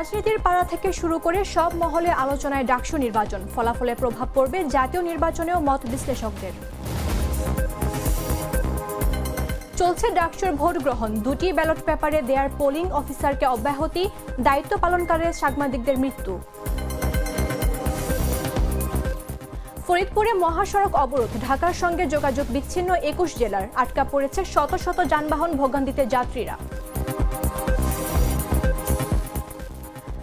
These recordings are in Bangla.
রাজনীতির পাড়া থেকে শুরু করে সব মহলে আলোচনায় ডাকসু নির্বাচন, ফলাফলে প্রভাব পড়বে জাতীয় নির্বাচনেও মত বিশ্লেষকদের। চলছে ডাকসুর ভোট গ্রহণ, দুটি ব্যালট পেপারে দেয়ার পোলিং অফিসারকে অব্যাহতি, দায়িত্ব পালনকারী সাংবাদিকদের মৃত্যু। ফরিদপুরে মহাসড়ক অবরোধ, ঢাকার সঙ্গে যোগাযোগ বিচ্ছিন্ন ২১ জেলার, আটকা পড়েছে শত শত যানবাহন, ভোগান্তিতে যাত্রীরা।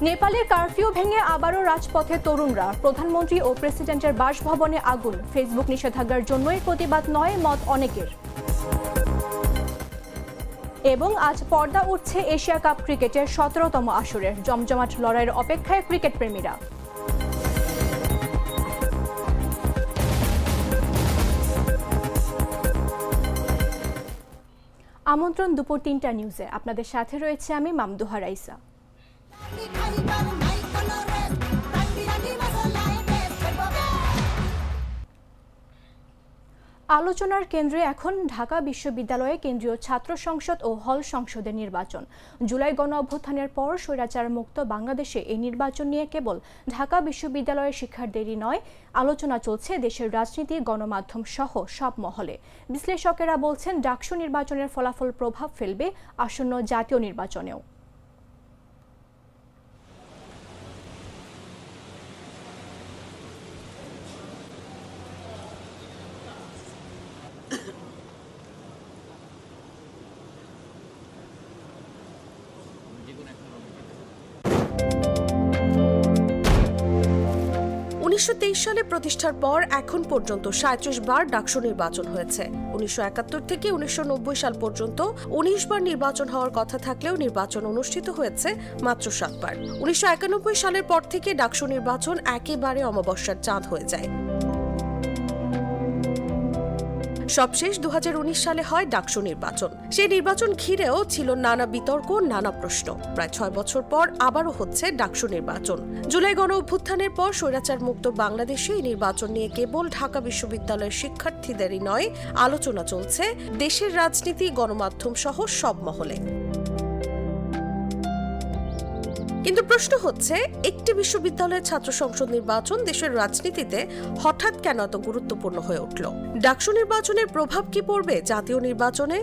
নেপালের কারফিউ ভেঙে আবারও রাজপথে তরুণরা, প্রধানমন্ত্রী ও প্রেসিডেন্টের বাসভবনে আগুন, ফেসবুক নিষেধাজ্ঞার জন্যই প্রতিবাদ নয় মত অনেকের। এবং আজ পর্দা উঠছে এশিয়া কাপ ক্রিকেটের ১৭তম আসরের, জমজমাট লড়াইয়ের অপেক্ষায় ক্রিকেট প্রেমীরা। আমন্ত্রণ দুপুর ৩টা নিউজে, আপনাদের সাথে রয়েছে আমি মামদুহা রাইসা। আলোচনার কেন্দ্রে এখন ঢাকা বিশ্ববিদ্যালয়ে কেন্দ্রীয় ছাত্র সংসদ ও হল সংসদের নির্বাচন। জুলাই গণ অভ্যুত্থানের পর স্বৈরাচার মুক্ত বাংলাদেশে এই নির্বাচন নিয়ে কেবল ঢাকা বিশ্ববিদ্যালয়ের শিক্ষার্থীদেরই নয়, আলোচনা চলছে দেশের রাজনীতি, গণমাধ্যম সহ সব মহলে। বিশ্লেষকেরা বলছেন ডাকসু নির্বাচনের ফলাফল প্রভাব ফেলবে আসন্ন জাতীয় নির্বাচনেও। সালে প্রতিষ্ঠার পর এখন পর্যন্ত ৩৭ বার ডাকসু নির্বাচন হয়েছে। ১৯৭১ থেকে ১৯৯০ সাল পর্যন্ত ১৯ বার নির্বাচন হওয়ার কথা থাকলেও নির্বাচন অনুষ্ঠিত হয়েছে মাত্র ৭ বার। ১৯৯১ সালের পর থেকে ডাকসু নির্বাচন একেবারে অমাবস্যার চাঁদ হয়ে যায়। সবশেষ ২০১৯ সালে হয় ডাকসু নির্বাচন। সেই নির্বাচন ঘিরেও ছিল নানা বিতর্ক, নানা প্রশ্ন। প্রায় ৬ বছর পর আবারও হচ্ছে ডাকসু নির্বাচন। জুলাই গণ অভ্যুত্থানের পর স্বৈরাচার মুক্ত বাংলাদেশে এই নির্বাচন নিয়ে কেবল ঢাকা বিশ্ববিদ্যালয়ের শিক্ষার্থীদেরই নয়, আলোচনা চলছে দেশের রাজনীতি, গণমাধ্যম সহ সব মহলে। কিন্তু প্রশ্ন হচ্ছে, একটি বিশ্ববিদ্যালয়ের ছাত্র সংসদ নির্বাচন দেশের রাজনীতিতে হঠাৎ কেন এত গুরুত্বপূর্ণ হয়ে উঠল? ডাকসু নির্বাচনের প্রভাব কি পড়বে জাতীয় নির্বাচনে?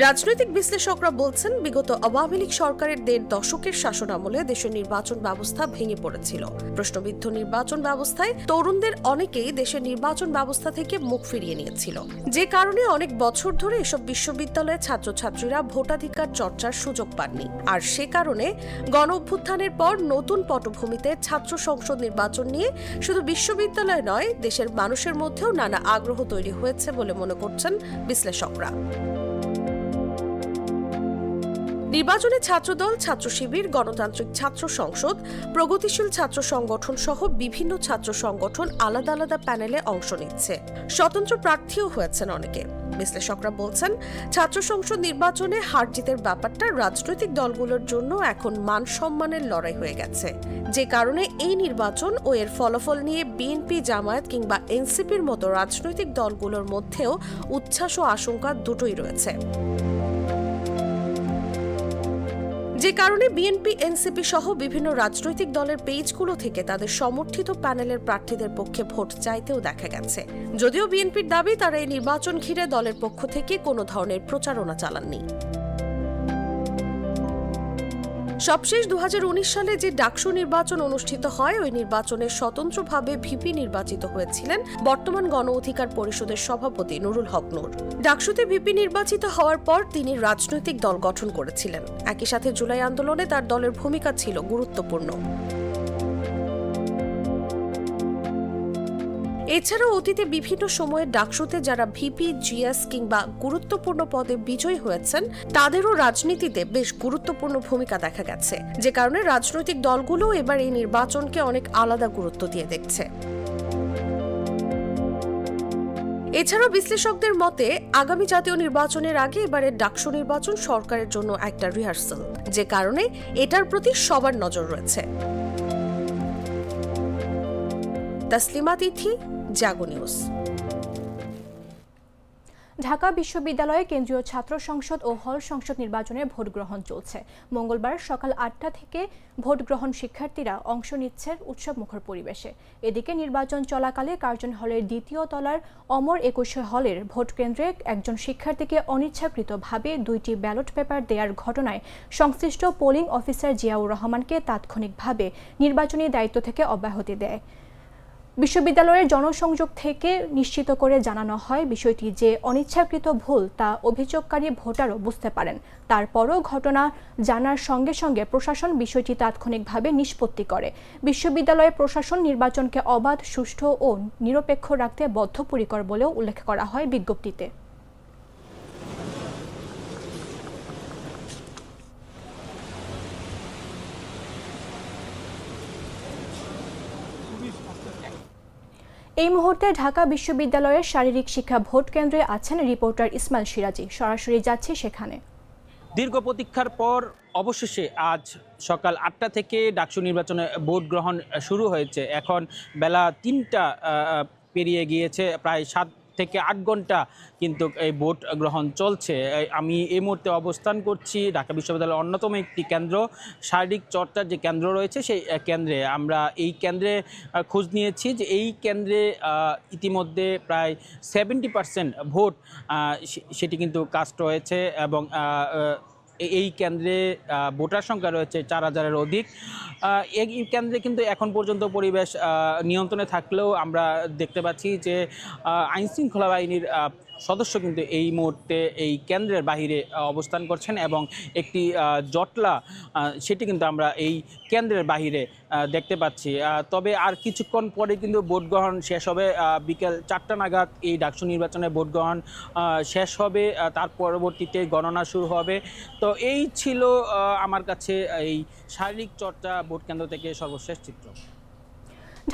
রাজনৈতিক বিশ্লেষকরা বলছেন, বিগত আওয়ামী লীগ সরকারের ১.৫ দশকের শাসনামলে দেশের নির্বাচন ব্যবস্থা ভেঙে পড়েছিল। প্রশ্নবিদ্ধ নির্বাচন ব্যবস্থায় তরুণদের অনেকেই দেশের নির্বাচন ব্যবস্থা থেকে মুখ ফিরিয়ে নিয়েছিল, যে কারণে অনেক বছর ধরে এসব বিশ্ববিদ্যালয়ের ছাত্রছাত্রীরা ভোটাধিকার চর্চার সুযোগ পাননি। আর সে কারণে গণ অভ্যুত্থানের পর নতুন পটভূমিতে ছাত্র সংসদ নির্বাচন নিয়ে শুধু বিশ্ববিদ্যালয় নয়, দেশের মানুষের মধ্যেও নানা আগ্রহ তৈরি হয়েছে বলে মনে করছেন বিশ্লেষকরা। নির্বাচনে ছাত্রদল, ছাত্র শিবির, গণতান্ত্রিক ছাত্র সংসদ, প্রগতিশীল ছাত্র সংগঠন সহ বিভিন্ন ছাত্র সংগঠন আলাদা আলাদা প্যানেলে অংশ নিচ্ছে। স্বতন্ত্র প্রার্থীও হয়েছেন অনেকে। বিশ্লেষকরা বলছেন, ছাত্র সংসদ নির্বাচনে হার জিতের ব্যাপারটা রাজনৈতিক দলগুলোর জন্য এখন মান সম্মানের লড়াই হয়ে গেছে, যে কারণে এই নির্বাচন ও এর ফলাফল নিয়ে বিএনপি, জামায়াত কিংবা এনসিপির মতো রাজনৈতিক দলগুলোর মধ্যেও উচ্ছ্বাস ও আশঙ্কা দুটোই রয়েছে। যে কারণে বিএনপি, এনসিপি সহ বিভিন্ন রাজনৈতিক দলের পেজগুলো থেকে তাদের সমর্থিত প্যানেলের প্রার্থীদের পক্ষে ভোট চাইতেও দেখা গেছে। যদিও বিএনপির দাবি, তারা এই নির্বাচন ঘিরে দলের পক্ষ থেকে কোনো ধরনের প্রচারণা চালাননি। সবশেষ ২০১৯ সালে যে ডাকসু নির্বাচন অনুষ্ঠিত হয়, ওই নির্বাচনে স্বতন্ত্রভাবে ভিপি নির্বাচিত হয়েছিলেন বর্তমান গণ অধিকার পরিষদের সভাপতি নুরুল হক নূর। ডাকসুতে ভিপি নির্বাচিত হওয়ার পর তিনি রাজনৈতিক দল গঠন করেছিলেন। একই সাথে জুলাই আন্দোলনে তার দলের ভূমিকা ছিল গুরুত্বপূর্ণ। এছাড়াও অতীতে বিভিন্ন সময়ে ডাকসুতে যারা ভিপি, জিএস কিংবা গুরুত্বপূর্ণ পদে বিজয়ী হয়েছেন, তাদেরও রাজনীতিতে বেশ গুরুত্বপূর্ণ ভূমিকা দেখা গেছে, যে কারণে রাজনৈতিক দলগুলো এবার এই নির্বাচনকে অনেক আলাদা গুরুত্ব দিয়ে দেখছে। এছাড়াও বিশ্লেষকদের মতে, আগামী জাতীয় নির্বাচনের আগে এবারের ডাকসু নির্বাচন সরকারের জন্য একটা রিহার্সাল, যে কারণে এটার প্রতি সবার নজর রয়েছে। তাসলিমা তিথি, জাগো নিউজ। ঢাকা বিশ্ববিদ্যালয়ে কেন্দ্রীয় ছাত্র সংসদ ও হল সংসদ নির্বাচনে ভোট গ্রহণ চলছে। মঙ্গলবার সকাল ৮টা থেকে ভোট গ্রহণ শিক্ষার্থীরা অংশ নিচ্ছে উৎসবমুখর পরিবেশে। এদিকে নির্বাচন চলাকালে কার্জন হলের দ্বিতীয় তলার অমর ২১ হলের ভোট কেন্দ্রে একজন শিক্ষার্থীকে অনিচ্ছাকৃতভাবে ২টি ব্যালট পেপার দেওয়ার ঘটনায় সংশ্লিষ্ট পোলিং অফিসার জিয়াউর রহমানকে তাৎক্ষণিকভাবে নির্বাচনী দায়িত্ব থেকে অব্যাহতি দেয়। বিশ্ববিদ্যালয়ের জনসংযোগ থেকে নিশ্চিত করে জানানো হয় বিষয়টি যে অনিচ্ছাকৃত ভুল তা অভিযোগকারী ভোটারও বুঝতে পারেন। তারপরও ঘটনা জানার সঙ্গে সঙ্গে প্রশাসন বিষয়টি তাৎক্ষণিকভাবে নিষ্পত্তি করে। বিশ্ববিদ্যালয়ের প্রশাসন নির্বাচনকে অবাধ, সুষ্ঠু ও নিরপেক্ষ রাখতে বদ্ধপরিকর বলেও উল্লেখ করা হয় বিজ্ঞপ্তিতে। এই মুহূর্তে ঢাকা বিশ্ববিদ্যালয়ের শারীরিক শিক্ষা ভোট কেন্দ্রে আছেন রিপোর্টার ইসমাইল সিরাজি। সরাসরি যাচ্ছি সেখানে। দীর্ঘ প্রতীক্ষার পর অবশেষে আজ সকাল ৮টা থেকে ডাকসু নির্বাচনে ভোট গ্রহণ শুরু হয়েছে। এখন বেলা ৩টা পেরিয়ে গিয়েছে, প্রায় ৭ থেকে ৮ ঘন্টা কিন্তু এই ভোট গ্রহণ চলছে। আমি এই মুহূর্তে অবস্থান করছি ঢাকা বিশ্ববিদ্যালয়ের অন্যতম একটি কেন্দ্র, শারীরিক চর্চার যে কেন্দ্র রয়েছে সেই কেন্দ্রে। আমরা এই কেন্দ্রে খোঁজ নিয়েছি যে এই কেন্দ্রে ইতিমধ্যে প্রায় 70% ভোট সেটি কিন্তু কাস্ট হয়েছে এবং এই কেন্দ্রে ভোটার সংখ্যা রয়েছে ৪,০০০-এর অধিক। এই কেন্দ্রে কিন্তু এখন পর্যন্ত পরিবেশ নিয়ন্ত্রণে থাকলেও আমরা দেখতে পাচ্ছি যে আইনশৃঙ্খলা বাহিনীর সদস্য কিন্তু এই মুহূর্তে এই কেন্দ্রের বাহিরে অবস্থান করছেন এবং একটি জটলা সেটি কিন্তু আমরা এই কেন্দ্রের বাহিরে দেখতে পাচ্ছি। তবে আর কিছুক্ষণ পরে কিন্তু ভোট গ্রহণ শেষ হবে। বিকেল ৪টা নাগাদ এই ডাকসু নির্বাচনে ভোট গ্রহণ শেষ হবে, তার পরবর্তীতে গণনা শুরু হবে। তো এই ছিল আমার কাছে এই শারীরিক চর্চা ভোট কেন্দ্র থেকে সর্বশেষ চিত্র।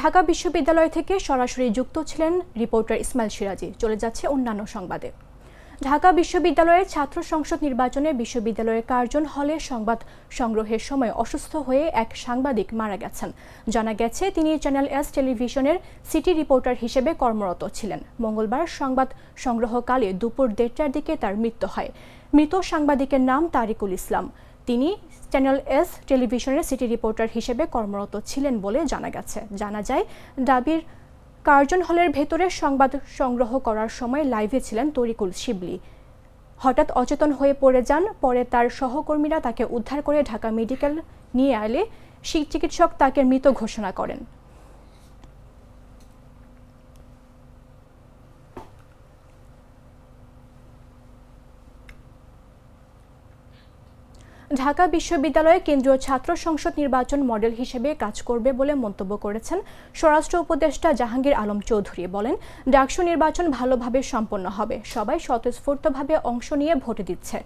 ঢাকা বিশ্ববিদ্যালয় থেকে সরাসরি যুক্ত ছিলেন রিপোর্টার ইসমাইল সিরাজি। চলে যাচ্ছে অন্যান্য সংবাদে। ঢাকা বিশ্ববিদ্যালয়ের ছাত্র সংসদ নির্বাচনে বিশ্ববিদ্যালয়ের কার্জন হলে সংবাদ সংগ্রহের সময় অসুস্থ হয়ে এক সাংবাদিক মারা গেছেন। জানা গেছে তিনি চ্যানেল এস টেলিভিশনের সিটি রিপোর্টার হিসেবে কর্মরত ছিলেন। মঙ্গলবার সংবাদ সংগ্রহকালে দুপুর ১:৩০টার দিকে তার মৃত্যু হয়। মৃত সাংবাদিকের নাম তারিকুল ইসলাম। তিনি চ্যানেল এস টেলিভিশনের সিটি রিপোর্টার হিসেবে কর্মরত ছিলেন বলে জানা গেছে। জানা যায় ডাবির কার্জন হলের ভেতরে সংবাদ সংগ্রহ করার সময় লাইভে ছিলেন তরিকুল শিবলি। হঠাৎ অচেতন হয়ে পড়ে যান। পরে তার সহকর্মীরা তাকে উদ্ধার করে ঢাকা মেডিকেল নিয়ে এলে চিকিৎসক তাকে মৃত ঘোষণা করেন। ঢাকা বিশ্ববিদ্যালয়ে কেন্দ্রীয় ছাত্র সংসদ নির্বাচন মডেল হিসেবে কাজ করবে বলে মন্তব্য করেছেন স্বরাষ্ট্র উপদেষ্টা জাহাঙ্গীর আলম চৌধুরী। বলেন, ডাকসু নির্বাচন ভালোভাবে সম্পন্ন হবে, সবাই স্বতঃস্ফূর্তভাবে অংশ নিয়ে ভোট দিচ্ছে।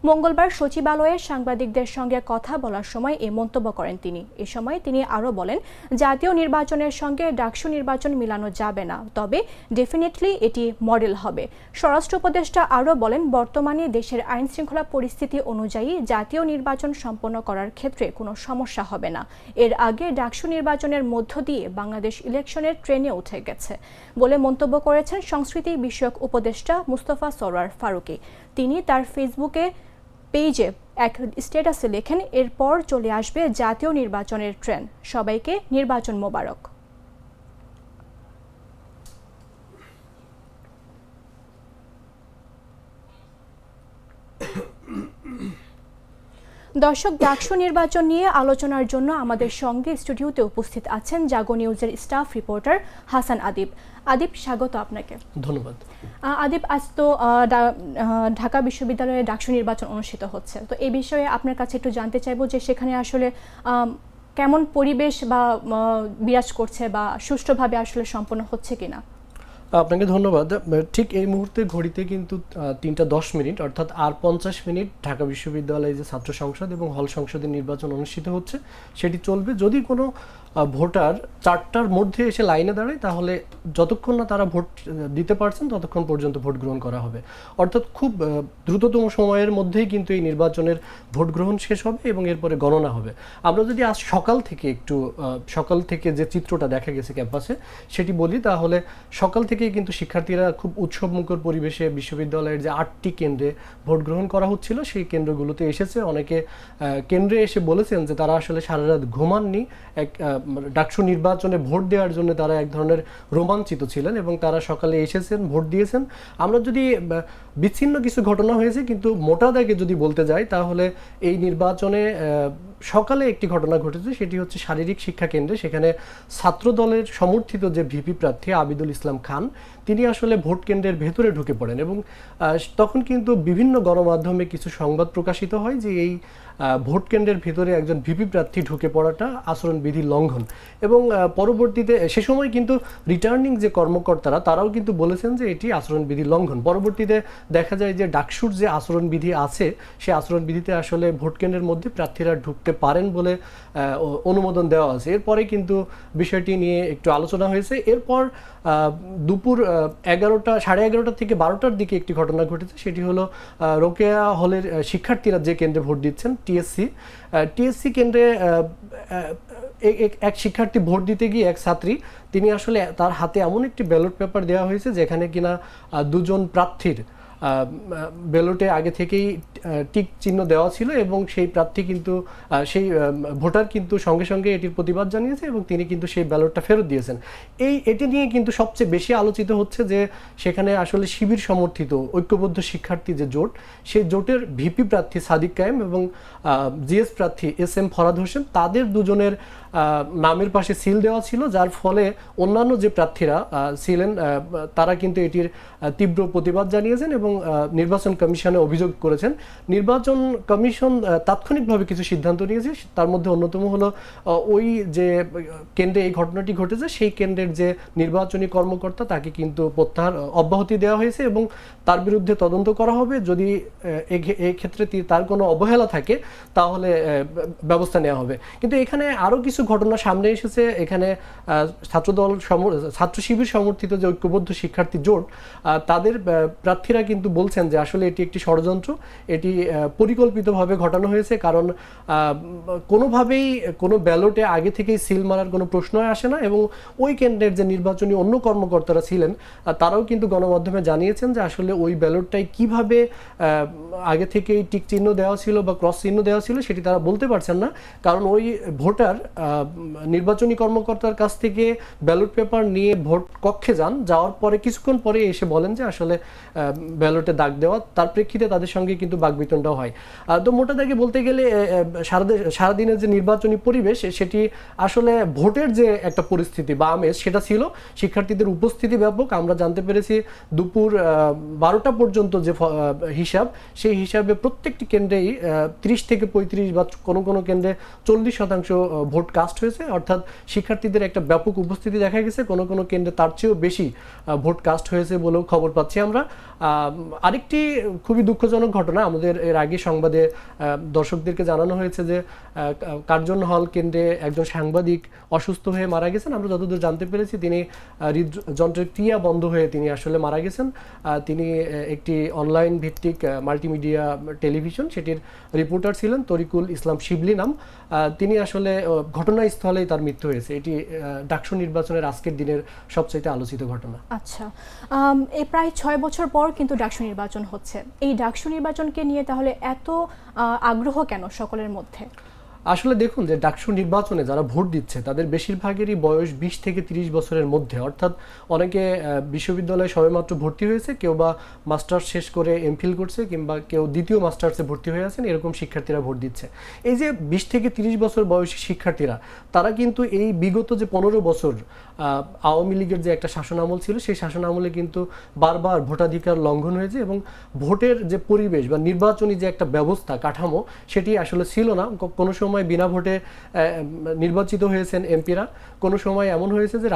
মঙ্গলবার সচিবালয়ে সাংবাদিকদের সঙ্গে কথা বলার সময় এ মন্তব্য করেন তিনি। এ সময় তিনি আরও বলেন, জাতীয় নির্বাচনের সঙ্গে ডাকসু নির্বাচন মিলানো যাবে না, তবে ডেফিনেটলি এটি মডেল হবে। স্বরাষ্ট্র উপদেষ্টা আরও বলেন, বর্তমানে দেশের আইনশৃঙ্খলা পরিস্থিতি অনুযায়ী জাতীয় নির্বাচন সম্পন্ন করার ক্ষেত্রে কোনো সমস্যা হবে না। এর আগে ডাকসু নির্বাচনের মধ্য দিয়ে বাংলাদেশ ইলেকশনের ট্রেনে উঠে গেছে বলে মন্তব্য করেছেন সংস্কৃতি বিষয়ক উপদেষ্টা মুস্তফা সরওয়ার ফারুকী। তিনি তার ফেসবুকে পেজে এক স্ট্যাটাসে লেখেন, এরপর চলে আসবে জাতীয় নির্বাচনের ট্রেন, সবাইকে নির্বাচন মোবারক। দর্শক, ডাকসু নির্বাচন নিয়ে আলোচনার জন্য আমাদের সঙ্গে স্টুডিওতে উপস্থিত আছেন জাগো নিউজের স্টাফ রিপোর্টার হাসান আদিব। আদিব, স্বাগত আপনাকে। ধন্যবাদ। আদিব, আজ তো ঢাকা বিশ্ববিদ্যালয়ে ডাকসু নির্বাচন অনুষ্ঠিত হচ্ছে, তো এই বিষয়ে আপনার কাছে একটু জানতে চাইবো যে সেখানে আসলে কেমন পরিবেশ বা বিরাজ করছে বা সুষ্ঠুভাবে আসলে সম্পন্ন হচ্ছে কিনা। আপনাকে ধন্যবাদ। ঠিক এই মুহূর্তে ঘড়িতে কিন্তু ৩:১০ অর্থাৎ আর ৫০ মিনিট ঢাকা বিশ্ববিদ্যালয়ে যে ছাত্র সংসদ এবং হল সংসদের নির্বাচন অনুষ্ঠিত হচ্ছে সেটি চলবে। যদি কোনো ভোটার 4টার মধ্যে এসে লাইনে দাঁড়ায় তাহলে যতক্ষণ না তারা ভোট দিতে পারছেন ততক্ষণ পর্যন্ত ভোট গ্রহণ করা হবে। অর্থাৎ খুব দ্রুততম সময়ের মধ্যেই কিন্তু এই নির্বাচনের ভোট গ্রহণ শেষ হবে এবং এরপরে গণনা হবে। আমরা যদি আজ সকাল থেকে যে চিত্রটা দেখা গেছে ক্যাম্পাসে সেটি বলি, তাহলে সকাল থেকেই কিন্তু শিক্ষার্থীরা খুব উৎসবমুখর পরিবেশে বিশ্ববিদ্যালয়ের যে 8টি কেন্দ্রে ভোট গ্রহণ করা হচ্ছিল সেই কেন্দ্রগুলোতে এসেছে। অনেকে কেন্দ্রে এসে বলেছেন যে তারা আসলে সারা রাত ঘুমাননি, ডাকসু নির্বাচনে ভোট দেওয়ার জন্য তারা এক ধরনের রোমাঞ্চিত ছিলেন এবং তারা সকালে এসেছেন, ভোট দিয়েছেন। আমরা যদি বিচ্ছিন্ন কিছু ঘটনা হয়েছে কিন্তু মোটা দাগে যদি বলতে যাই তাহলে এই নির্বাচনে সকালে একটি ঘটনা ঘটেছে, সেটি হচ্ছে শারীরিক শিক্ষা কেন্দ্রে। সেখানে ছাত্র দলের সমর্থিত যে ভিপি প্রার্থী আবিদুল ইসলাম খান তিনি আসলে ভোট কেন্দ্রের ভেতরে ঢুকে পড়েন এবং তখন কিন্তু বিভিন্ন গণমাধ্যমে কিছু সংবাদ প্রকাশিত হয় যে এই ভোট কেন্দ্রের ভিতরে একজন ভিপি প্রার্থী ঢুকে পড়াটা আচরণবিধি লঙ্ঘন। এবং পরবর্তীতে সে সময় কিন্তু রিটার্নিং যে কর্মকর্তারা তারাও কিন্তু বলেছেন যে এটি আচরণবিধি লঙ্ঘন। পরবর্তীতে দেখা যায় যে ডাকসুর যে আচরণবিধি আছে সেই আচরণবিধিতে আসলে ভোট কেন্দ্রের মধ্যে প্রার্থীরা ঢুকতে পারেন বলে অনুমোদন দেওয়া আছে। এরপরে কিন্তু বিষয়টি নিয়ে একটু আলোচনা হয়েছে। এরপর দুপুর 11টা থেকে 12টার দিকে একটি ঘটনা ঘটেছে, সেটি হলো রোকেয়া হলের শিক্ষার্থীরা যে কেন্দ্রে ভোট দিচ্ছেন টিএসসি কেন্দ্রে এক শিক্ষার্থী ভোট দিতে গিয়ে এক ছাত্রী তিনি আসলে তার হাতে এমন একটি ব্যালট পেপার দেওয়া হয়েছে যেখানে কিনা দুজন প্রার্থীর ব্যালটে আগে থেকেই টিক চিহ্ন দেওয়া ছিল এবং সেই প্রার্থী কিন্তু সেই ভোটার কিন্তু সঙ্গে সঙ্গে এটির প্রতিবাদ জানিয়েছে এবং তিনি কিন্তু সেই ব্যালটটা ফেরত দিয়েছেন। এটি নিয়ে কিন্তু সবচেয়ে বেশি আলোচিত হচ্ছে যে সেখানে আসলে শিবির সমর্থিত ঐক্যবদ্ধ শিক্ষার্থী যে জোট, সেই জোটের ভিপি প্রার্থী সাদিক কায়েম এবং জিএস প্রার্থী SM ফরাদ হোসেন তাদের দুজনের নামের পাশে সিল দেওয়া ছিল, যার ফলে অন্যান্য যে প্রার্থীরা ছিলেন তারা কিন্তু এটির তীব্র প্রতিবাদ জানিয়েছেন এবং নির্বাচন কমিশনে অভিযোগ করেছেন। নির্বাচন কমিশন তাৎক্ষণিকভাবে কিছু সিদ্ধান্ত নিয়েছে, তার মধ্যে অন্যতম হলো ওই যে কেন্দ্রে এই ঘটনাটি ঘটেছে সেই কেন্দ্রের যে নির্বাচনী কর্মকর্তা তাকে কিন্তু প্রত্যাহার অব্যাহতি দেওয়া হয়েছে এবং তার বিরুদ্ধে তদন্ত করা হবে। যদি এই ক্ষেত্রে তার কোনো অবহেলা থাকে তাহলে ব্যবস্থা নেওয়া হবে। কিন্তু এখানে আরও কিছু ঘটনা সামনে এসেছে। এখানে ছাত্র শিবির সমর্থিত যে ঐক্যবদ্ধ শিক্ষার্থী জোট তাদের প্রার্থীরা কিন্তু বলছেন যে আসলে এটি একটি ষড়যন্ত্র, এটি পরিকল্পিতভাবে ঘটানো হয়েছে, কারণ কোনোভাবেই কোনো ব্যালটে আগে থেকেই সিল মারার কোনো প্রশ্নই আসে না এবং ওই কেন্দ্রের যে নির্বাচনী অন্য কর্মকর্তারা ছিলেন তারাও কিন্তু গণমাধ্যমে জানিয়েছেন যে আসলে ওই ব্যালটটাই কিভাবে আগে থেকেই টিক চিহ্ন দেওয়া ছিল বা ক্রস চিহ্ন দেওয়া ছিল সেটি তারা বলতে পারছেন না, কারণ ওই ভোটার নির্বাচনী কর্মকর্তার কাছ থেকে ব্যালট পেপার নিয়ে ভোট কক্ষে যাওয়ার পরে কিছুক্ষণ পরে এসে বলেন যে আসলে ব্যালটে দাগ দেওয়া, তার প্রেক্ষিতে তাদের সঙ্গে কিন্তু বাকবিতণ্ডা হয়। তো মোটা দাগে বলতে গেলে সারাদিনের যে নির্বাচনী পরিবেশ সেটি আসলে ভোটের যে একটা পরিস্থিতি বা আমেজ সেটা ছিল। শিক্ষার্থীদের উপস্থিতি ব্যাপক, আমরা জানতে পেরেছি দুপুর 12টা পর্যন্ত যে হিসাব সেই হিসাবে প্রত্যেকটি কেন্দ্রেই 30 থেকে 35 বা কোনো কেন্দ্রে 40% ভোট কাস্ট হয়েছে, অর্থাৎ শিক্ষার্থীদের একটা ব্যাপক উপস্থিতি দেখা গেছে। কোনো কেন্দ্রে তার চেয়েও বেশি ভোট কাস্ট হয়েছে বলেও খবর পাচ্ছি আমরা। আরেকটি খুবই দুঃখজনক ঘটনা আমাদের এর আগে সংবাদে দর্শকদেরকে জানানো হয়েছে যে কার্জন হল কেন্দ্রে একজন সাংবাদিক অসুস্থ হয়ে মারা গেছেন। আমরা যতদূর জানতে পেরেছি তিনি হৃদযন্ত্রের ক্রিয়া বন্ধ হয়ে তিনি আসলে মারা গেছেন। তিনি একটি অনলাইন ভিত্তিক মাল্টিমিডিয়া টেলিভিশন সেটির রিপোর্টার ছিলেন, তরিকুল ইসলাম শিবলি নাম। তিনি আসলে ঘটনাস্থলেই তার মৃত্যু হয়েছে। এটি ডাকসু নির্বাচনের আজকের দিনের সবচেয়ে আলোচিত ঘটনা। আচ্ছা, এই প্রায় 6 বছর পর কিন্তু ডাকসু নির্বাচন হচ্ছে। এই ডাকসু নির্বাচনকে নিয়ে তাহলে এত আগ্রহ কেন সকলের মধ্যে? আসলে দেখুন যে ডাকসু নির্বাচনে যারা ভোট দিচ্ছে তাদের বেশিরভাগেরই বয়স 20 থেকে 30 বছরের মধ্যে, অর্থাৎ অনেকে বিশ্ববিদ্যালয়ে সবেমাত্র ভর্তি হয়েছে, কেউ বা মাস্টার্স শেষ করে এমফিল করছে কিংবা কেউ দ্বিতীয় মাস্টার্সে ভর্তি হয়ে আছেন, এরকম শিক্ষার্থীরা ভোট দিচ্ছে। এই যে 20 থেকে 30 বছর বয়সী শিক্ষার্থীরা তারা কিন্তু এই বিগত যে 15 বছর আওয়ামী লীগের যে একটা শাসনামল ছিল সেই শাসনামলে কিন্তু বারবার ভোটাধিকার লঙ্ঘন হয়েছে এবং ভোটের যে পরিবেশ বা নির্বাচনী যে একটা ব্যবস্থা কাঠামো সেটি আসলে ছিল না। কোনো সময় বিনা ভোটে নির্বাচিত হয়েছেন এমপিরা, কোনো সময় এমন হয়েছে যে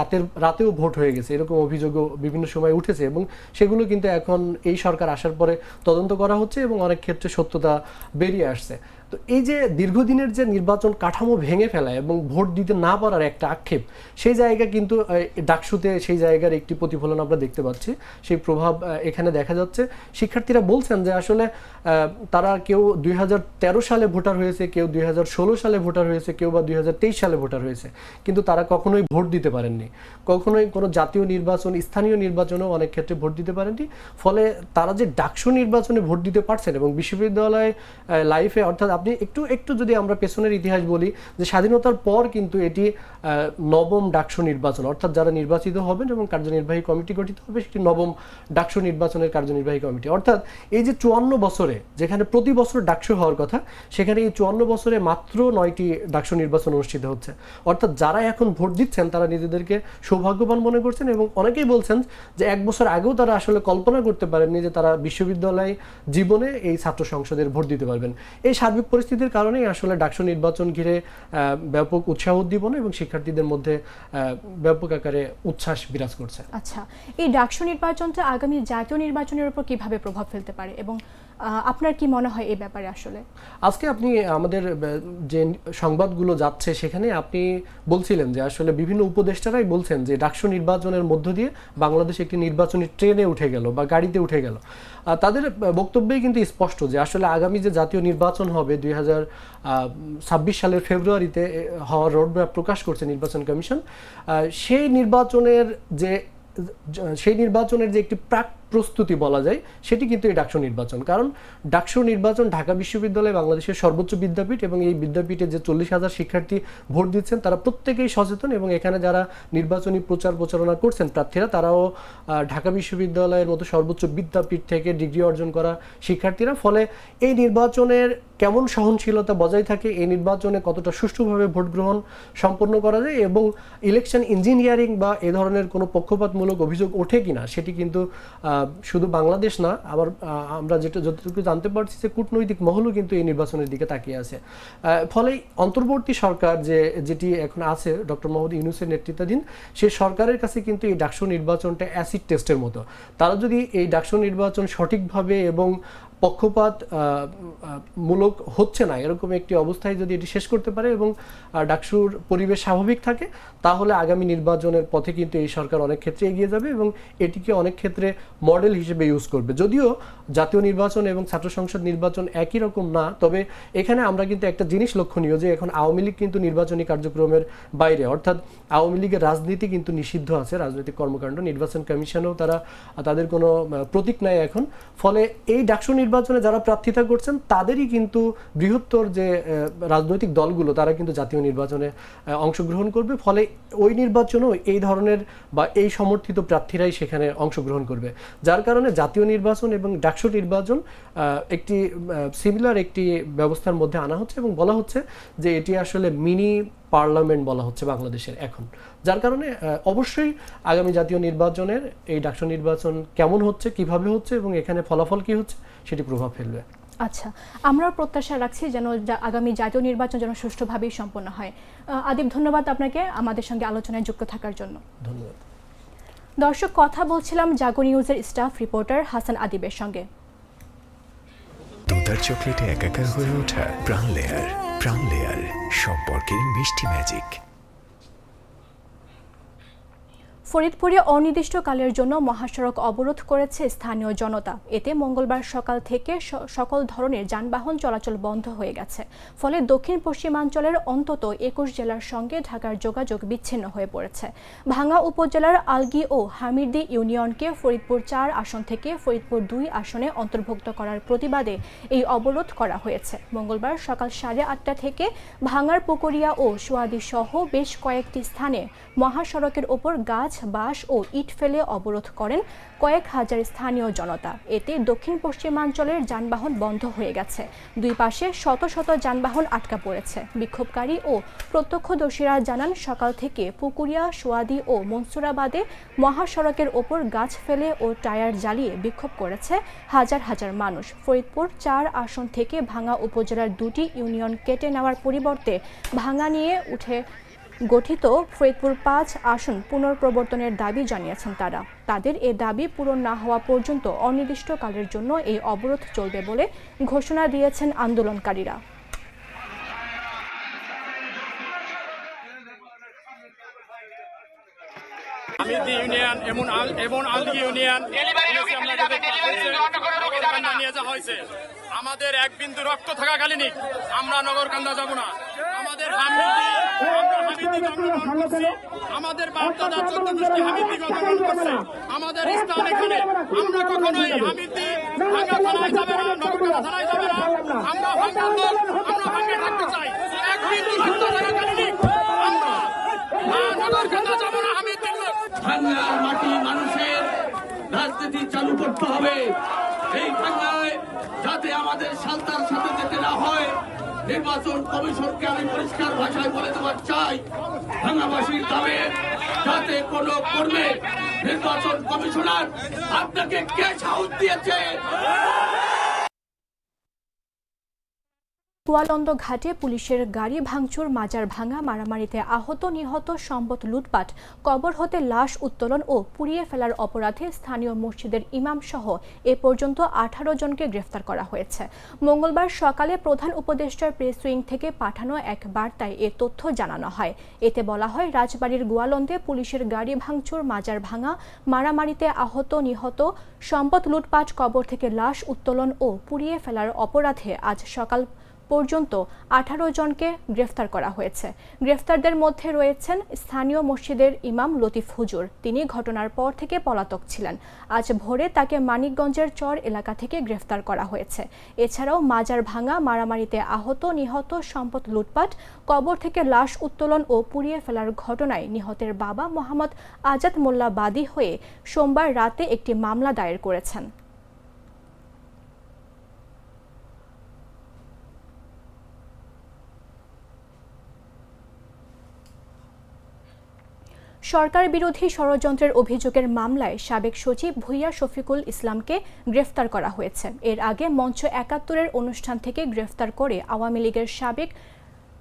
রাতেও ভোট হয়ে গেছে, এরকম অভিযোগও বিভিন্ন সময় উঠেছে এবং সেগুলো কিন্তু এখন এই সরকার আসার পরে তদন্ত করা হচ্ছে এবং অনেক ক্ষেত্রে সত্যতা বেরিয়ে আসছে। তো এই যে দীর্ঘদিনের যে নির্বাচন কাঠামো ভেঙে ফেলা এবং ভোট দিতে না পারার একটা আক্ষেপ, সেই জায়গা কিন্তু ডাকসুতে সেই জায়গার একটি প্রতিফলন আমরা দেখতে পাচ্ছি, সেই প্রভাব এখানে দেখা যাচ্ছে। শিক্ষার্থীরা বলছেন যে আসলে তারা কেউ 2013 সালে ভোটার হয়েছে, কেউ 2016 সালে ভোটার হয়েছে, কেউ বা 2023 সালে ভোটার হয়েছে, কিন্তু তারা কখনোই ভোট দিতে পারেননি, কখনোই কোনো জাতীয় নির্বাচন, স্থানীয় নির্বাচনেও অনেক ক্ষেত্রে ভোট দিতে পারেননি। ফলে তারা যে ডাকসু নির্বাচনে ভোট দিতে পারছেন এবং বিশ্ববিদ্যালয় লাইফে, অর্থাৎ আপনি একটু যদি আমরা পেছনের ইতিহাস বলি, যে স্বাধীনতার পর কিন্তু এটি নবম ডাকসু নির্বাচন, অর্থাৎ যারা নির্বাচিত হবেন এবং কার্যনির্বাহী কমিটি গঠিত হবে, সেটি নবম ডাকসু নির্বাচনের কার্যনির্বাহী কমিটি। অর্থাৎ এই যে 54 বছরে, যেখানে প্রতি বছর ডাকসু হওয়ার কথা, সেখানে এই 54 বছরে মাত্র 9টি ডাকসু নির্বাচন অনুষ্ঠিত হচ্ছে। অর্থাৎ যারা এখন ভোট দিচ্ছেন তারা নিজেদেরকে সৌভাগ্যবান মনে করছেন এবং অনেকেই বলছেন যে 1 বছর আগেও তারা আসলে কল্পনা করতে পারেননি যে তারা বিশ্ববিদ্যালয় জীবনে এই ছাত্র সংসদের ভোট দিতে পারবেন। এই সার্বিক পরিস্থিতির কারণেই আসলে ডাকসু নির্বাচন ঘিরে ব্যাপক উৎসাহ উদ্দীপনা এবং শিক্ষার্থীদের মধ্যে ব্যাপক আকারে উচ্ছ্বাস বিরাজ করছে। আচ্ছা, এই ডাকসু নির্বাচনটা আগামী জাতীয় নির্বাচনের উপর কিভাবে প্রভাব ফেলতে পারে এবং আপনার কি মনে হয় এই ব্যাপারে? আসলে আজকে আপনি আমাদের যে সংবাদগুলো যাচ্ছে সেখানে আপনি বলছিলেন যে আসলে বিভিন্ন উপদেষ্টারাই বলছেন যে ডাকসু নির্বাচনের মধ্য দিয়ে বাংলাদেশ একটি নির্বাচনী ট্রেনে উঠে গেল বা গাড়িতে উঠে গেল। তাদের বক্তব্যেই কিন্তু স্পষ্ট যে আসলে আগামী যে জাতীয় নির্বাচন হবে 2026 সালের ফেব্রুয়ারিতে হওয়ার রোডম্যাপ প্রকাশ করছে নির্বাচন কমিশন, সেই নির্বাচনের যে একটি প্রাক প্রস্তুতি বলা যায়, সেটি কিন্তু এই ডাকসু নির্বাচন। কারণ ডাকসু নির্বাচন ঢাকা বিশ্ববিদ্যালয় বাংলাদেশের সর্বোচ্চ বিদ্যাপীঠ এবং এই বিদ্যাপীঠে যে 40,000 শিক্ষার্থী ভোট দিচ্ছেন তারা প্রত্যেকেই সচেতন এবং এখানে যারা নির্বাচনী প্রচারণা করছেন প্রার্থীরা, তারাও ঢাকা বিশ্ববিদ্যালয়ের মতো সর্বোচ্চ বিদ্যাপীঠ থেকে ডিগ্রি অর্জন করা শিক্ষার্থীরা। ফলে এই নির্বাচনের কেমন সহনশীলতা বজায় থাকে, এই নির্বাচনে কতটা সুষ্ঠুভাবে ভোট গ্রহণ সম্পন্ন করা যায় এবং ইলেকশন ইঞ্জিনিয়ারিং বা এ ধরনের কোনো পক্ষপাতমূলক অভিযোগ ওঠে কিনা, সেটি কিন্তু শুধু বাংলাদেশ না, আমরা যতটুকু জানতে পারছি যে কূটনৈতিক মহলও কিন্তু এই নির্বাচনের দিকে তাকিয়ে আছে। ফলে অন্তর্বর্তী সরকার যেটি এখন আছে ডক্টর মোহাম্মদ ইউনূসের নেতৃত্বাধীন, সেই সরকারের কাছে কিন্তু এই ডাকসু নির্বাচনটা অ্যাসিড টেস্টের মতো। তারা যদি এই ডাকসু নির্বাচন সঠিকভাবে এবং পক্ষপাত মূলক হচ্ছে না এরকম একটি অবস্থায় যদি এটি শেষ করতে পারে এবং ডাকসুর পরিবেশ স্বাভাবিক থাকে, তাহলে আগামী নির্বাচনের পথে কিন্তু এই সরকার অনেক ক্ষেত্রে এগিয়ে যাবে এবং এটিকে অনেক ক্ষেত্রে মডেল হিসেবে ইউজ করবে। যদিও জাতীয় নির্বাচন এবং ছাত্র সংসদ নির্বাচন একই রকম না, তবে এখানে আমরা কিন্তু একটা জিনিস লক্ষণীয় যে এখন আওয়ামী লীগ কিন্তু নির্বাচনী কার্যক্রমের বাইরে, অর্থাৎ আওয়ামী লীগের রাজনীতি কিন্তু নিষিদ্ধ আছে, রাজনৈতিক কর্মকাণ্ড। নির্বাচন কমিশনেও তাদের কোনো প্রতীক নাই এখন। ফলে এই ডাকসু নির্বাচনে যারা প্রার্থিতা করছেন তাদেরই কিন্তু বৃহত্তর যে রাজনৈতিক দলগুলো তারা কিন্তু জাতীয় নির্বাচনে অংশগ্রহণ করবে। ফলে ওই নির্বাচনেও এই ধরনের বা এই সমর্থিত প্রার্থীরাই সেখানে অংশগ্রহণ করবে, যার কারণে জাতীয় নির্বাচন এবং ডাকসু নির্বাচন একটি সিমিলার একটি ব্যবস্থার মধ্যে আনা হচ্ছে এবং বলা হচ্ছে যে এটি আসলে মিনি পার্লামেন্ট বলা হচ্ছে বাংলাদেশের এখন। যার কারণে অবশ্যই আগামী জাতীয় নির্বাচনের এই ডাকসু নির্বাচন কেমন হচ্ছে, কিভাবে হচ্ছে এবং এখানে ফলাফল কি হচ্ছে সেটি প্রভাব ফেলবে। আচ্ছা, আমরাও প্রত্যাশা রাখছি যেন আগামী জাতীয় নির্বাচন যেন সুষ্ঠুভাবেই সম্পন্ন হয়। আদিব, ধন্যবাদ আপনাকে আমাদের সঙ্গে আলোচনায় যুক্ত থাকার জন্য। ধন্যবাদ। দর্শক, কথা বলছিলাম জাগো নিউজের স্টাফ রিপোর্টার হাসান আদিবের সঙ্গে। দুধার চকলেটে একাকার হয়ে ওঠা প্রাণ লেয়ার সম্পর্কের মিষ্টি ম্যাজিক। ফরিদপুরে অনির্দিষ্টকালের জন্য মহাসড়ক অবরোধ করেছে স্থানীয় জনতা। এতে মঙ্গলবার সকাল থেকে সকল ধরনের যানবাহন চলাচল বন্ধ হয়ে গেছে। ফলে দক্ষিণ পশ্চিমাঞ্চলের অন্তত 21 জেলার সঙ্গে ঢাকার যোগাযোগ বিচ্ছিন্ন হয়ে পড়েছে। ভাঙ্গা উপজেলার আলগী ও হামিরদি ইউনিয়নকে ফরিদপুর 4 আসন থেকে ফরিদপুর 2 আসনে অন্তর্ভুক্ত করার প্রতিবাদে এই অবরোধ করা হয়েছে। মঙ্গলবার সকাল 8:30 থেকে ভাঙ্গার পুকুরিয়া ও সুয়াদি সহ বেশ কয়েকটি স্থানে মহাসড়কের ওপর গাছ, বাঁশ ও ইট ফেলে অবরোধ করেন কয়েক হাজার স্থানীয় জনতা। এতে দক্ষিণ পশ্চিমাঞ্চলের যানবাহন বন্ধ হয়ে গেছে। দুই পাশে শত শত যানবাহন আটকা পড়েছে। বিক্ষোভকারী ও প্রত্যক্ষদর্শীরা জানান, সকাল থেকে পুকুরিয়া, সুয়াদি ও মনসুরাবাদে মহাসড়কের ওপর গাছ ফেলে ও টায়ার জ্বালিয়ে বিক্ষোভ করেছে হাজার হাজার মানুষ। ফরিদপুর 4 আসন থেকে ভাঙ্গা উপজেলার 2টি ইউনিয়ন কেটে নেওয়ার পরিবর্তে ভাঙ্গা নিয়ে গঠিত ফরিদপুর 5 আসন পুনঃপ্রবর্তনের দাবি জানিয়েছেন তারা। তাদের এ দাবি পূরণ না হওয়া পর্যন্ত অনির্দিষ্টকালের জন্য এই অবরোধ চলবে বলে ঘোষণা দিয়েছেন আন্দোলনকারীরা। আমিতি ইউনিয়ন এবং আলদি ইউনিয়ন নগরকান্দা নিয়ে যাওয়া হয়েছে। আমাদের এক বিন্দু রক্ত থাকাকালীনই আমরা নগরকান্দা যাব না। আমাদের আমাদের বাপদাদা 14 গোষ্ঠী হামিদি গঠন করছে। আমাদের স্থান এখানে, আমরা কখনোই হামিদি ভাঙ্গা থানায় যাবে না, নগরকান্দা থানায় যাবে না। আমরা ভাঙ্গার লোক, আমরা ভাঙ্গে থাকতে চাই। এক বিন্দু রক্ত থাকাকালীনই আমরা নগরকান্দা যাব না, হামিদির লোক। বাংলার মাটি মানুষের রাজনীতি চালু করতে হবে। এই বাংলায় যাতে আমাদের সালতার সাথে যেতে না হয়, নির্বাচন কমিশনকে আমি পরিষ্কার ভাষায় বলে দেওয়ার চাই, ভাঙাবাসীর দামে যাতে কোনো কর্মে নির্বাচন কমিশনার আপনাকে কে সাহস দিয়েছে? কুয়ালন্দ ঘাটে পুলিশের গাড়ি ভাঙচুর, মাজার ভাঙা, মারামারিতে আহত নিহত, সম্পদ লুটপাট, কবর হতে লাশ উত্তোলন ও পুড়িয়ে ফেলার অপরাধে স্থানীয় মসজিদের ইমাম সহ এ পর্যন্ত 18 জনকে গ্রেফতার করা হয়েছে। মঙ্গলবার সকালে প্রধান উপদেষ্টার প্রেস উইং থেকে পাঠানো এক বার্তায় এ তথ্য জানানো হয়। এতে বলা হয়, রাজবাড়ীর গোয়ালন্দে পুলিশের গাড়ি ভাঙচুর, মাজার ভাঙা, মারামারিতে আহত নিহত, সম্পদ লুটপাট, কবর থেকে লাশ উত্তোলন ও পুড়িয়ে ফেলার অপরাধে আজ সকাল পর্যন্ত 18 জনকে গ্রেফতার করা হয়েছে। গ্রেফতারদের মধ্যে রয়েছেন স্থানীয় মসজিদের ইমাম লতিফ হুজুর। তিনি ঘটনার পর থেকে পলাতক ছিলেন। আজ ভোরে তাকে মানিকগঞ্জের চর এলাকা থেকে গ্রেফতার করা হয়েছে। এছাড়াও মাজার ভাঙা, মারামারিতে আহত নিহত, সম্পদ লুটপাট, কবর থেকে লাশ উত্তোলন ও পুড়িয়ে ফেলার ঘটনায় নিহতের বাবা মোহাম্মদ আজাদ মোল্লা বাদী হয়ে সোমবার রাতে একটি মামলা দায়ের করেছেন। সরকার বিরোধী ষড়যন্ত্রের অভিযোগের মামলায় সাবেক সচিব ভূঁইয়া শফিকুল ইসলামকে গ্রেফতার করা হয়েছে। এর আগে মঞ্চ ৭১-এর অনুষ্ঠান থেকে গ্রেফতার করে আওয়ামী লীগের সাবেক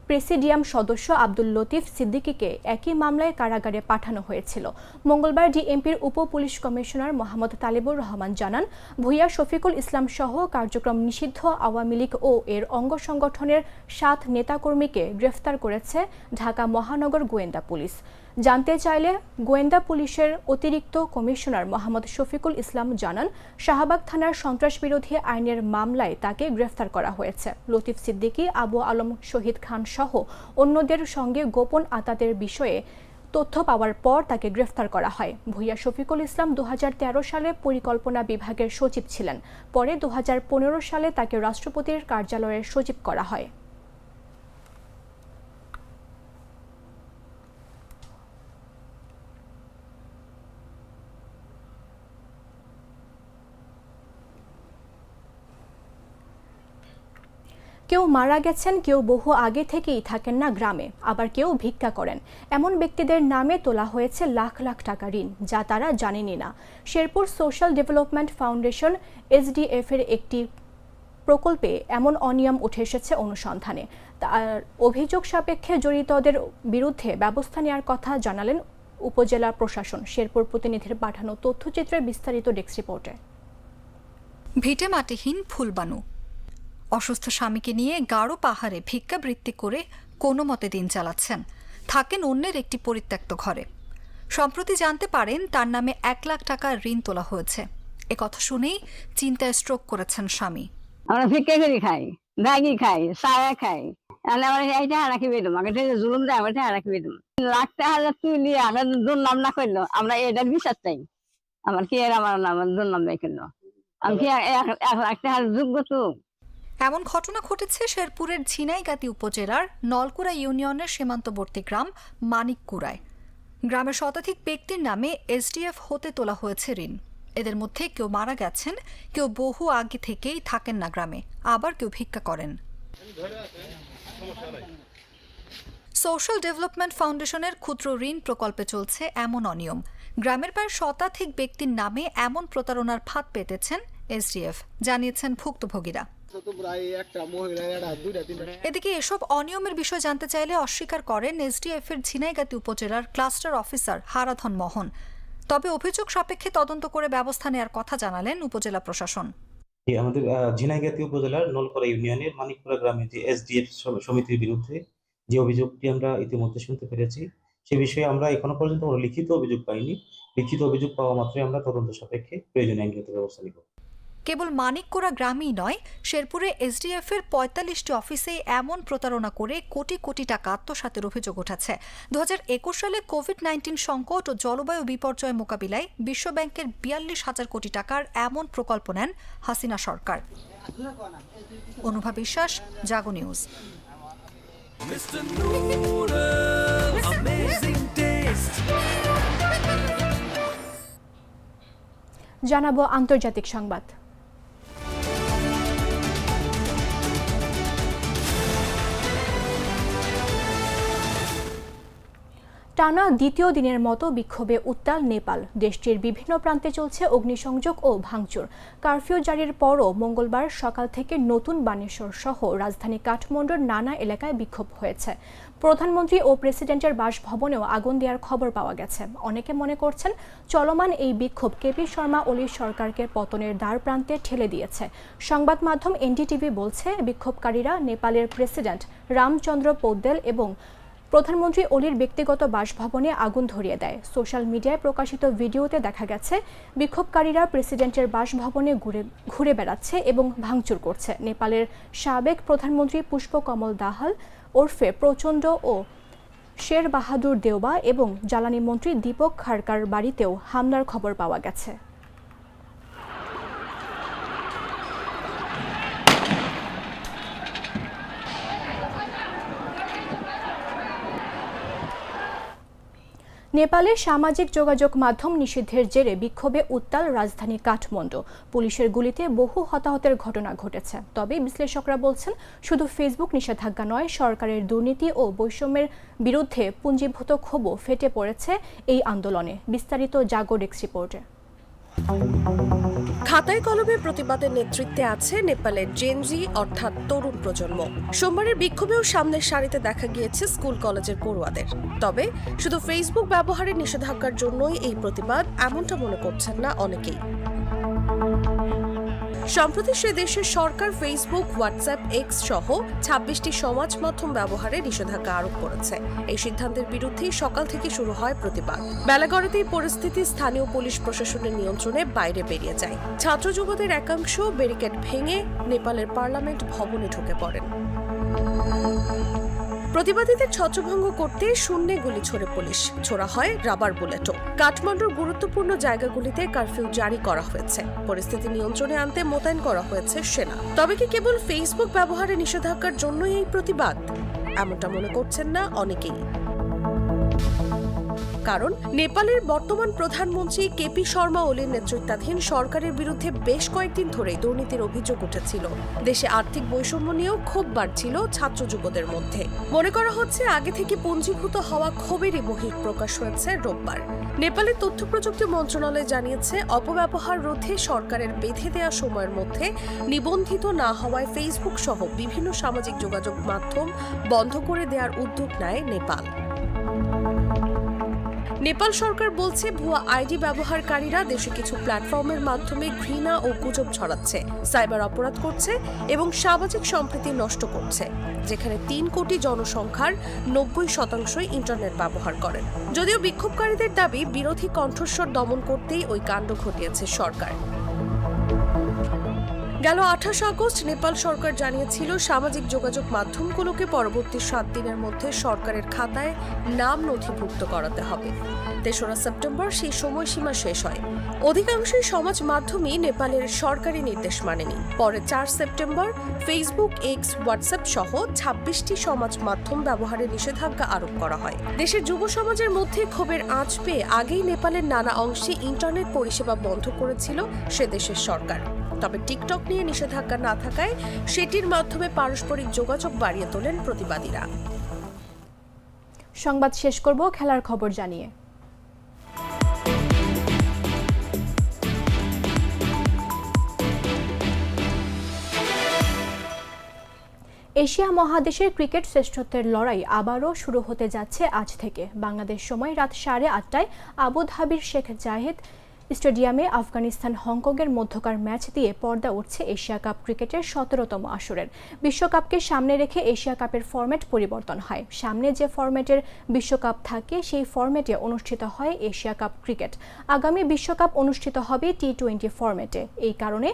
প্রেসিডিয়াম সদস্য আব্দুল লতিফ সিদ্দিকীকে একই মামলায় কারাগারে পাঠানো হয়েছিল। মঙ্গলবার ডিএমপির উপ পুলিশ কমিশনার মোহাম্মদ তালেবুর রহমান জানান, ভূঁইয়া শফিকুল ইসলাম সহ কার্যক্রম নিষিদ্ধ আওয়ামী লীগ ও এর অঙ্গ সংগঠনের ৭ নেতাকর্মীকে গ্রেফতার করেছে ঢাকা মহানগর গোয়েন্দা পুলিশ। জানতে চাইলে গোয়েন্দা পুলিশের অতিরিক্ত কমিশনার মোহাম্মদ শফিকুল ইসলাম জানান, শাহবাগ থানার সন্ত্রাসবিরোধী আইনের মামলায় তাকে গ্রেফতার করা হয়েছে। লতিফ সিদ্দিকী, আবু আলম শহীদ খান সহ অন্যদের সঙ্গে গোপন আতাতের বিষয়ে তথ্য পাওয়ার পর তাকে গ্রেফতার করা হয়। ভূঁইয়া শফিকুল ইসলাম 2013 সালে পরিকল্পনা বিভাগের সচিব ছিলেন। পরে 2015 সালে তাকে রাষ্ট্রপতির কার্যালয়ের সচিব করা হয়। কেউ মারা গেছেন, কেউ বহু আগে থেকেই থাকেন না গ্রামে, আবার কেউ ভিক্ষা করেন। এমন ব্যক্তিদের নামে তোলা হয়েছে লাখ লাখ টাকা ঋণ, যা তারা জানেনই না। Sherpur social development foundation SDF এর একটি প্রকল্পে এমন অনিয়ম উঠে এসেছে অনুসন্ধানে। তার অভিযোগ সাপেক্ষে জড়িতদের বিরুদ্ধে ব্যবস্থা নেওয়ার কথা জানালেন উপজেলা প্রশাসন। শেরপুর প্রতিনিধির পাঠানো তথ্যচিত্রের বিস্তারিত ডেস্ক রিপোর্টে। ভিটে মাটিহীন ফুলবানু অসুস্থ স্বামীকে নিয়ে গাঢ় পাহাড়ে ভিক্ষাবৃত্তি করে কোনো মতে দিন চালাচ্ছেন। থাকেন অন্যের একটি পরিত্যক্ত ঘরে। সম্প্রতি জানতে পারেন তার নামে 1 লাখ টাকা ঋণ তোলা হয়েছে। কথা শুনেই চিন্তায় স্ট্রোক করেছেন স্বামী। আমরা ভিক্ষা করে খাই, দাগি খাই, সায়া খাই, আমার এইটা রাখি বেদম, আগে জুলুম দেয়, আমার রাখি বেদম। লাখ টাকা তুই আমরা দুর্নাম না করলো, আমরা এটার বিশ্বাস চাই। আমার কি এর আমার নাম দুর্নাম দেয় করলো, আমি কি 1 লাখ টাকার যোগ্য তো? এমন ঘটনা ঘটেছে শেরপুরের ঝিনাইগাতি উপজেলার নলকুড়া ইউনিয়নের সীমান্তবর্তী গ্রাম মানিককুড়ায়। গ্রামের শতাধিক ব্যক্তির নামে SDF হতে তোলা হয়েছে ঋণ। এদের মধ্যে কেউ মারা গেছেন, কেউ বহু আগে থেকেই থাকেন না গ্রামে, আবার কেউ ভিক্ষা করেন। সোশ্যাল ডেভেলপমেন্ট ফাউন্ডেশনের ক্ষুদ্র ঋণ প্রকল্পে চলছে এমন অনিয়ম। গ্রামের প্রায় শতাধিক ব্যক্তির নামে এমন প্রতারণার ফাঁদ পেতেছেন SDF, জানিয়েছেন ভুক্তভোগীরা। এদিকে এসব অনিয়মের বিষয় জানতে চাইলে অস্বীকার করেন SDF এর ঝিনাইগাতি উপজেলার ক্লাস্টার অফিসার হারাধন মোহন। তবে অভিযোগ সাপেক্ষে তদন্ত করে ব্যবস্থা নেওয়ার কথা জানালেন উপজেলা প্রশাসন। আমাদের ঝিনাইগাতি উপজেলার নলকুড়া ইউনিয়নের মানিকপুরা গ্রামে যে SDF সমিতির বিরুদ্ধে যে অভিযোগটি আমরা ইতিমধ্যে শুনতে পেরেছি, সে বিষয়ে আমরা এখনো পর্যন্ত কোনো লিখিত অভিযোগ পাইনি। লিখিত অভিযোগ পাওয়া মাত্রই আমরা তদন্ত সাপেক্ষে প্রয়োজনীয় আইনগত ব্যবস্থা নিব। কেবল মানিককোড়া গ্রামই নয়, শেরপুরে এসডিএফ এর ৪৫টি অফিসে এমন প্রতারণা করে কোটি কোটি টাকা আত্মসাতের অভিযোগ উঠেছে। ২০২১ সালে কোভিড-১৯ সংকট ও জলবায়ু বিপর্যয় মোকাবিলায় বিশ্বব্যাংকের ৪২,০০০ কোটি টাকার এমন প্রকল্প নেন হাসিনা সরকার। অনুভা বিশ্বাস, জাগো নিউজ। জানাবো আন্তর্জাতিক সংবাদ। টানা দ্বিতীয় দিনের মতো বিক্ষোভে উত্তাল নেপাল। দেশটির বিভিন্ন প্রান্তে চলছে অগ্নিসংযোগ ও ভাঙচুর। কারফিউ জারির পরও মঙ্গলবার সকাল থেকে নতুন বানেশ্বর সহ রাজধানী কাঠমান্ডুর নানা এলাকায় বিক্ষোভ হয়েছে। প্রধানমন্ত্রী ও প্রেসিডেন্টের বাসভবনেও আগুন দেওয়ার খবর পাওয়া গেছে। অনেকে মনে করছেন চলমান এই বিক্ষোভ কেপি শর্মা ওলির সরকারকে পতনের দ্বার প্রান্তে ঠেলে দিয়েছে। সংবাদ মাধ্যম এনডিটিভি বলছে, বিক্ষোভকারীরা নেপালের প্রেসিডেন্ট রামচন্দ্র পৌদ্দেল এবং প্রধানমন্ত্রী ওলির ব্যক্তিগত বাসভবনে আগুন ধরিয়ে দেয়। সোশ্যাল মিডিয়ায় প্রকাশিত ভিডিওতে দেখা গেছে বিক্ষোভকারীরা প্রেসিডেন্টের বাসভবনে ঘুরে বেড়াচ্ছে এবং ভাঙচুর করছে। নেপালের সাবেক প্রধানমন্ত্রী পুষ্পকমল দাহাল ওরফে প্রচণ্ড ও শের বাহাদুর দেওবা এবং জ্বালানি মন্ত্রী দীপক খাড়কার বাড়িতেও হামলার খবর পাওয়া গেছে। নেপালে সামাজিক যোগাযোগ মাধ্যম নিষিদ্ধের জেরে বিক্ষোভে উত্তাল রাজধানী কাঠমান্ডু। পুলিশের গুলিতে বহু হতাহতের ঘটনা ঘটেছে। তবে বিশ্লেষকরা বলছেন, শুধু ফেসবুক নিষেধাজ্ঞা নয়, সরকারের দুর্নীতি ও বৈষম্যের বিরুদ্ধে পুঞ্জীভূত ক্ষোভও ফেটে পড়েছে এই আন্দোলনে। বিস্তারিত জাগো ডেস্ক রিপোর্টে। খাতায় কলমে প্রতিবাদের নেতৃত্বে আছে নেপালের জেনজি অর্থাৎ তরুণ প্রজন্ম। সোমবারের বিক্ষোভেও সামনের সারিতে দেখা গিয়েছে স্কুল কলেজের পড়ুয়াদের। তবে শুধু ফেসবুক ব্যবহারের নিষেধাজ্ঞার জন্যই এই প্রতিবাদ, এমনটা মনে করছেন না অনেকেই। সম্প্রতি সে দেশের সরকার ফেসবুক, হোয়াটসঅ্যাপ, এক্স সহ ২৬টি সমাজ মাধ্যম ব্যবহারে নিষেধাজ্ঞা আরোপ করেছে। এই সিদ্ধান্তের বিরুদ্ধেই সকাল থেকে শুরু হয় প্রতিবাদ। বেলা গড়াতেই পরিস্থিতি স্থানীয় পুলিশ প্রশাসনের নিয়ন্ত্রণে বাইরে বেরিয়ে যায়। ছাত্র যুবদের একাংশ ব্যারিকেড ভেঙে নেপালের পার্লামেন্ট ভবনে ঢুকে পড়েন। প্রতিবাদীদের ছত্রভঙ্গ করতে শূন্যে গুলি ছোড়ে পুলিশ, ছোড়া হয় রাবার বুলেটও। কাঠমান্ডুর গুরুত্বপূর্ণ জায়গাগুলিতে কারফিউ জারি করা হয়েছে। পরিস্থিতি নিয়ন্ত্রণে আনতে মোতায়েন করা হয়েছে সেনা। তবে কি কেবল ফেসবুক ব্যবহারে নিষেধাজ্ঞার জন্যই এই প্রতিবাদ? এমনটা মনে করছেন না অনেকেই। কারণ নেপালের বর্তমান প্রধানমন্ত্রী কেপি শর্মা ওলির নেতৃত্বাধীন সরকারের বিরুদ্ধে বেশ কয়েকদিন ধরেই দুর্নীতির অভিযোগ উঠেছিল। দেশে আর্থিক বৈষম্য নিয়েও ক্ষোভ বাড়ছিল ছাত্র যুবদের মধ্যে। মনে করা হচ্ছে আগে থেকে পুঞ্জীভূত হওয়া ক্ষোভেরই বহিঃপ্রকাশ হয়েছে রোববার। নেপালের তথ্য প্রযুক্তি মন্ত্রণালয় জানিয়েছে, অপব্যবহার রোধে সরকারের বেঁধে দেওয়া সময়ের মধ্যে নিবন্ধিত না হওয়ায় ফেসবুক সহ বিভিন্ন সামাজিক যোগাযোগ মাধ্যম বন্ধ করে দেওয়ার উদ্যোগ নেয় নেপাল। নেপাল সরকার বলছে, ভুয়া আইডি ব্যবহারকারীরা দেশে কিছু প্ল্যাটফর্মের মাধ্যমে ঘৃণা ও গুজব ছড়াচ্ছে, সাইবার অপরাধ করছে এবং সামাজিক সম্প্রীতি নষ্ট করছে। যেখানে ৩ কোটি জনসংখ্যার ৯০% ইন্টারনেট ব্যবহার করেন। যদিও বিক্ষোভকারীদের দাবি, বিরোধী কণ্ঠস্বর দমন করতেই ওই কাণ্ড ঘটিয়েছে সরকার। গেল ২৮ আগস্ট নেপাল সরকার জানিয়েছিল, সামাজিক যোগাযোগ মাধ্যমগুলোকে পরবর্তী ৭ দিনের মধ্যে সরকারের খাতায় নাম নথিভুক্ত করাতে হবে। ৩রা সেপ্টেম্বর সেই সময়সীমা শেষ হয়। অধিকাংশই সমাজ মাধ্যমই নেপালের সরকারি নির্দেশ মানেনি। পরে ৪ সেপ্টেম্বর ফেসবুক, এক্স, হোয়াটসঅ্যাপ সহ ২৬টি সমাজ মাধ্যম ব্যবহারে নিষেধাজ্ঞা আরোপ করা হয়। দেশের যুব সমাজের মধ্যে ক্ষোভের আঁচ পেয়ে আগেই নেপালের নানা অংশে ইন্টারনেট পরিষেবা বন্ধ করেছিল সে দেশের সরকার। তবে টিকটক নিয়ে নিষেধাজ্ঞা না থাকায় সেটির মাধ্যমে পারস্পরিক যোগাযোগ বাড়িয়ে তোলেন প্রতিবাদীরা। সংবাদ শেষ করব খেলার খবর জানিয়ে। এশিয়া মহাদেশের ক্রিকেট শ্রেষ্ঠত্বের লড়াই আবারও শুরু হতে যাচ্ছে আজ থেকে। বাংলাদেশ সময় রাত 8:30টায় আবুধাবির শেখ জায়েদ স্টেডিয়ামে আফগানিস্তান হংকংয়ের মধ্যকার ম্যাচ দিয়ে পর্দা উঠছে এশিয়া কাপ ক্রিকেটের 17তম আসরের। বিশ্বকাপকে সামনে রেখে এশিয়া কাপের ফরম্যাট পরিবর্তন হয়। সামনে যে ফরম্যাটের বিশ্বকাপ থাকে সেই ফরম্যাটে অনুষ্ঠিত হয় এশিয়া কাপ ক্রিকেট। আগামী বিশ্বকাপ অনুষ্ঠিত হবে টি-20 ফরম্যাটে। এই কারণে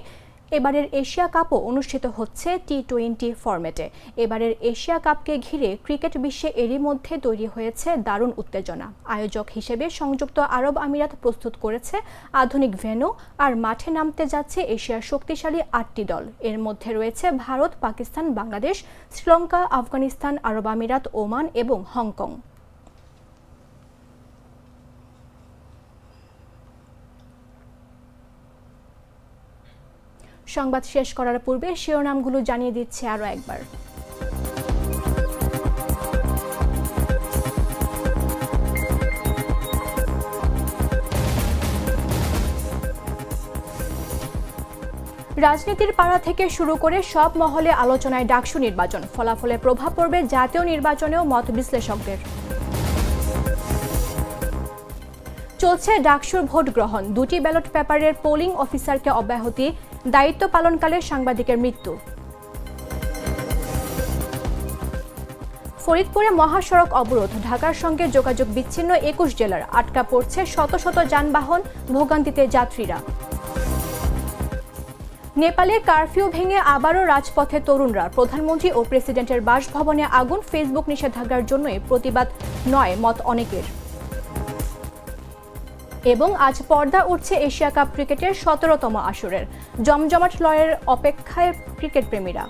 এবারের এশিয়া কাপও অনুষ্ঠিত হচ্ছে টি-20 ফরম্যাটে। এবারের এশিয়া কাপকে ঘিরে ক্রিকেট বিশ্বে এরই মধ্যে তৈরি হয়েছে দারুণ উত্তেজনা। আয়োজক হিসেবে সংযুক্ত আরব আমিরাত প্রস্তুত করেছে আধুনিক ভেন্যু, আর মাঠে নামতে যাচ্ছে এশিয়ার শক্তিশালী 8টি দল। এর মধ্যে রয়েছে ভারত, পাকিস্তান, বাংলাদেশ, শ্রীলঙ্কা, আফগানিস্তান, আরব আমিরাত, ওমান এবং হংকং। সংবাদ শেষ করার পূর্বে শিরোনামগুলো জানিয়ে দিচ্ছে আরও একবার। রাজনীতির পাড়া থেকে শুরু করে সব মহলে আলোচনায় ডাকসু নির্বাচন। ফলাফলে প্রভাব পড়বে জাতীয় নির্বাচনেও মত বিশ্লেষকদের। চলছে ডাকসুর ভোট গ্রহণ। 2টি ব্যালট পেপারের পোলিং অফিসারকে অব্যাহতি, দায়িত্ব পালনকালে সাংবাদিকের মৃত্যু। ফরিদপুরে মহাসড়ক অবরোধ, ঢাকার সঙ্গে যোগাযোগ বিচ্ছিন্ন 21 জেলার। আটকা পড়ছে শত শত যানবাহন, ভোগান্তিতে যাত্রীরা। নেপালে কারফিউ ভেঙে আবারও রাজপথে তরুণরা। প্রধানমন্ত্রী ও প্রেসিডেন্টের বাসভবনে আগুন, ফেসবুক নিষেধাজ্ঞার জন্যই প্রতিবাদ নয় মত অনেকের। এবং আজ পর্দা উঠছে এশিয়া কাপ ক্রিকেটের 17তম আসরের। জমজমাট লড়াইয়ের অপেক্ষায় ক্রিকেট প্রেমীরা।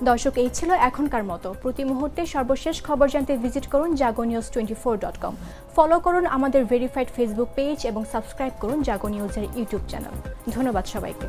দর্শক, এই ছিল এখনকার মতো। প্রতি মুহূর্তে সর্বশেষ খবর জানতে ভিজিট করুন jagonews24.com। ফলো করুন আমাদের ভেরিফাইড ফেসবুক পেজ এবং সাবস্ক্রাইব করুন জাগো নিউজের ইউটিউব চ্যানেল। ধন্যবাদ সবাইকে।